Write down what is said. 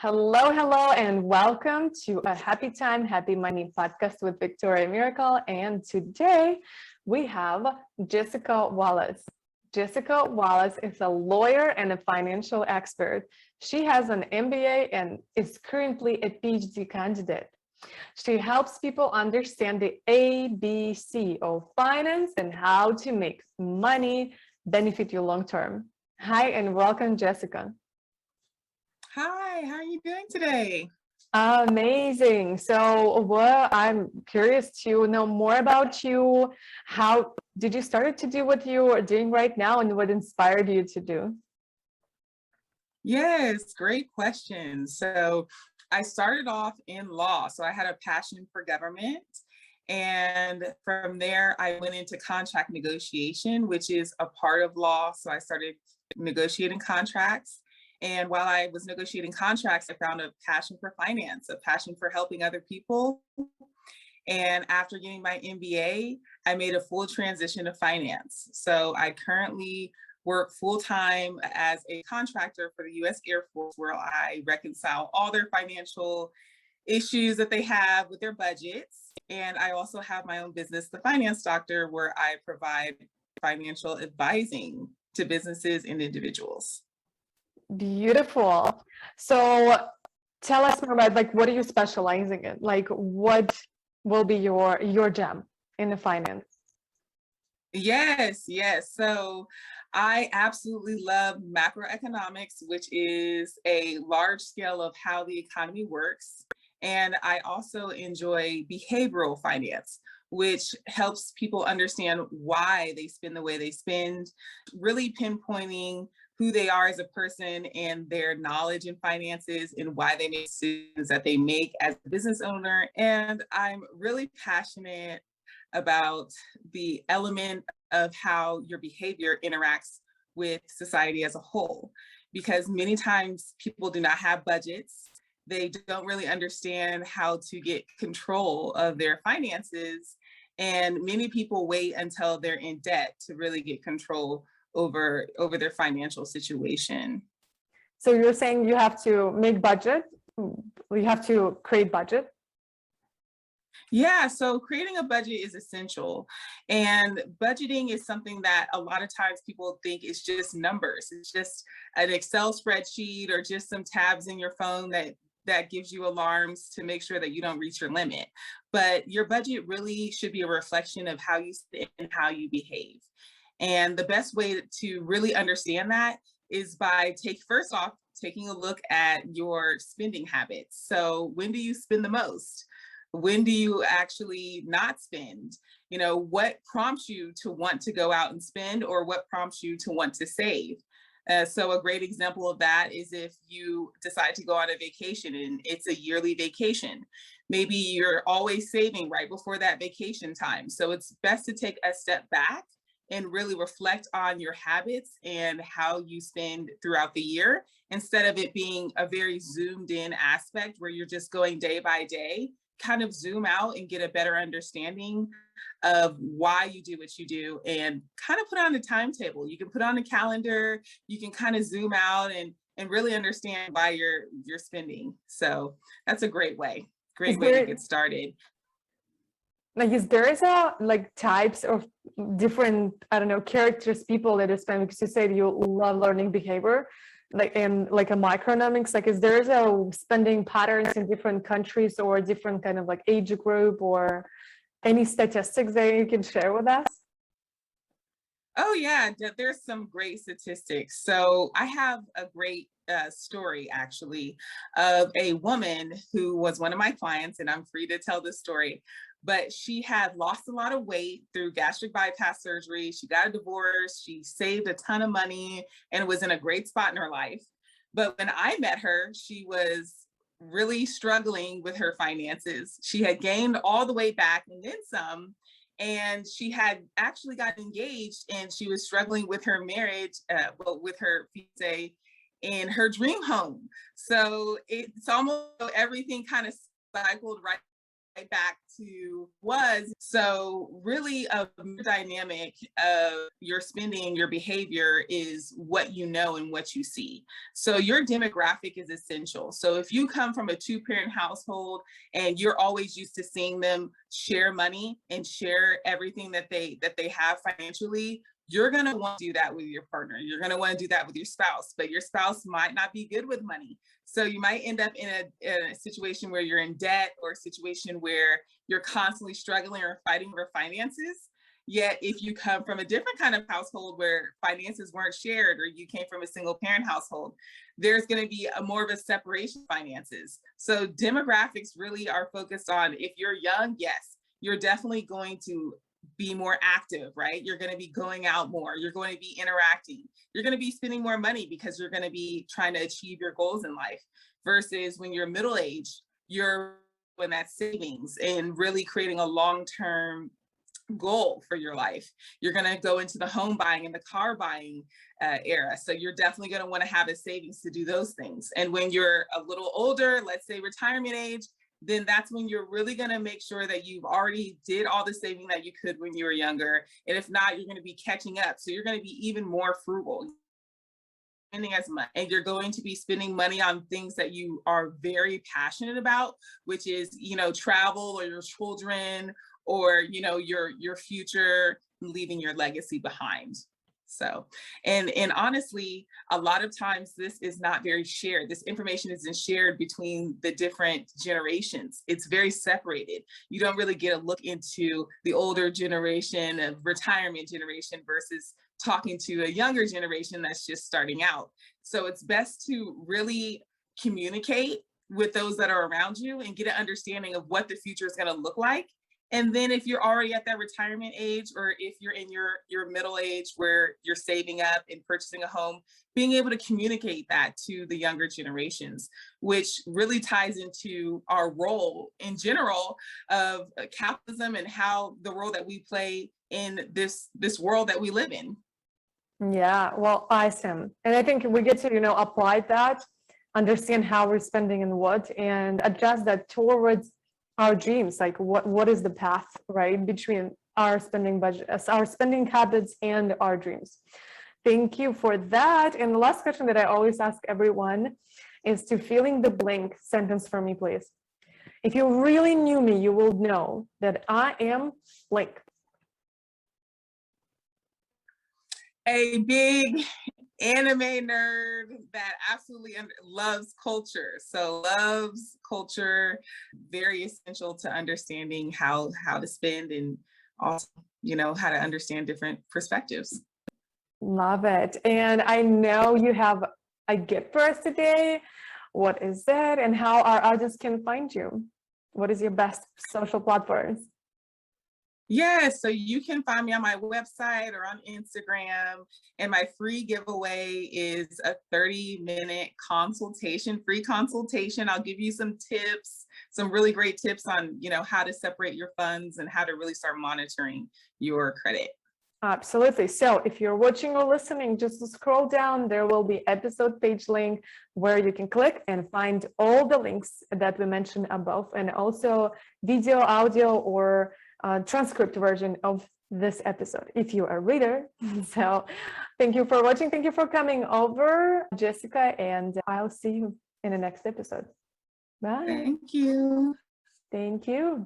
Hello, hello, and welcome to a Happy Time, Happy Money podcast with Viktoriia Miracle. And today we have Jessica Wallace. Jessica Wallace is a lawyer and a financial expert. She has an MBA and is currently a PhD candidate. She helps people understand the ABC of finance and how to make money benefit you long term. Hi, and welcome, Jessica. Hi, how are you doing today? Amazing. So, I'm curious to know more about you. How did you start to do what you are doing right now, and what inspired you to do? Yes, great question. So I started off in law. So I had a passion for government. And from there, I went into contract negotiation, which is a part of law. So I started negotiating contracts. And while I was negotiating contracts, I found a passion for finance, a passion for helping other people. And after getting my MBA, I made a full transition to finance. So I currently work full-time as a contractor for the US Air Force, where I reconcile all their financial issues that they have with their budgets. And I also have my own business, The Finance Doctor, where I provide financial advising to businesses and individuals. Beautiful. So, tell us more about what are you specializing in? Like, what will be your gem in the finance? Yes. So I absolutely love macroeconomics, which is a large scale of how the economy works. And I also enjoy behavioral finance, which helps people understand why they spend the way they spend, really pinpointing who they are as a person and their knowledge in finances and why they make decisions that they make as a business owner. And I'm really passionate about the element of how your behavior interacts with society as a whole, because many times people do not have budgets. They don't really understand how to get control of their finances. And many people wait until they're in debt to really get control over their financial situation. So you're saying you have to make budget, you have to create budget. Yeah, so creating a budget is essential. And budgeting is something that a lot of times people think is just numbers. It's just an Excel spreadsheet or just some tabs in your phone that gives you alarms to make sure that you don't reach your limit. But your budget really should be a reflection of how you spend and how you behave. And the best way to really understand that is by first off, taking a look at your spending habits. So when do you spend the most? When do you actually not spend? What prompts you to want to go out and spend, or what prompts you to want to save? So a great example of that is if you decide to go on a vacation and it's a yearly vacation. Maybe you're always saving right before that vacation time. So it's best to take a step back and really reflect on your habits and how you spend throughout the year, instead of it being a very zoomed in aspect where you're just going day by day. Kind of zoom out and get a better understanding of why you do what you do, and kind of put on a timetable. You can put on a calendar, you can kind of zoom out and really understand why you're spending. So that's a great way to get started. Is there types of different, I don't know, characters, people that you spend, because you said you love learning behavior, in a microeconomics, is there a spending patterns in different countries or different kind of age group, or any statistics that you can share with us? Oh yeah, there's some great statistics. So I have a great story actually of a woman who was one of my clients, and I'm free to tell this story. But she had lost a lot of weight through gastric bypass surgery. She got a divorce. She saved a ton of money and was in a great spot in her life. But when I met her, she was really struggling with her finances. She had gained all the way back and then some. And she had actually gotten engaged, and she was struggling with her marriage, with her fiance in her dream home. So it's almost everything kind of cycled right right back to was. So really a dynamic of your spending, your behavior is what you know and what you see. So your demographic is essential. So if you come from a two-parent household and you're always used to seeing them share money and share everything that they have financially, you're going to want to do that with your partner. You're going to want to do that with your spouse, but your spouse might not be good with money. So you might end up in a situation where you're in debt, or a situation where you're constantly struggling or fighting over finances. Yet if you come from a different kind of household where finances weren't shared, or you came from a single parent household, there's going to be more of a separation of finances. So demographics really are focused on, if you're young, yes, you're definitely going to be more active, right? You're going to be going out more. You're going to be interacting. You're going to be spending more money because you're going to be trying to achieve your goals in life. Versus when you're middle aged, you're in that savings and really creating a long-term goal for your life. You're going to go into the home buying and the car buying era. So you're definitely going to want to have a savings to do those things. And when you're a little older, let's say retirement age, then that's when you're really going to make sure that you've already did all the saving that you could when you were younger. And if not, you're going to be catching up. So you're going to be even more frugal, spending as much, and you're going to be spending money on things that you are very passionate about, which is, travel, or your children, or, your future, leaving your legacy behind. So, and honestly, a lot of times this is not very shared. This information isn't shared between the different generations. It's very separated. You don't really get a look into the older generation of retirement generation versus talking to a younger generation that's just starting out. So it's best to really communicate with those that are around you and get an understanding of what the future is going to look like. And then if you're already at that retirement age, or if you're in your middle age where you're saving up and purchasing a home, being able to communicate that to the younger generations, which really ties into our role in general of capitalism and how the role that we play in this world that we live in. Yeah, well, awesome. And I think we get to, apply that, understand how we're spending and what, and adjust that towards our dreams. Like what is the path, right, between our spending budget, our spending habits, and our dreams. Thank you for that. And the last question that I always ask everyone is to fill in the blank sentence for me, please. If you really knew me, you will know that I am blank. A big anime nerd that absolutely loves culture. So loves culture, very essential to understanding how to spend, and also, how to understand different perspectives. Love it. And I know you have a gift for us today. What is it, and how our audience can find you? What is your best social platforms? Yeah, so you can find me on my website or on Instagram. And my free giveaway is a 30-minute consultation, free consultation. I'll give you some tips, some really great tips on, how to separate your funds and how to really start monitoring your credit. Absolutely. So if you're watching or listening, just scroll down. There will be episode page link where you can click and find all the links that we mentioned above, and also video, audio, or transcript version of this episode if you are a reader. So thank you for watching. Thank you for coming over, Jessica, and I'll see you in the next episode. Bye. Thank you. Thank you.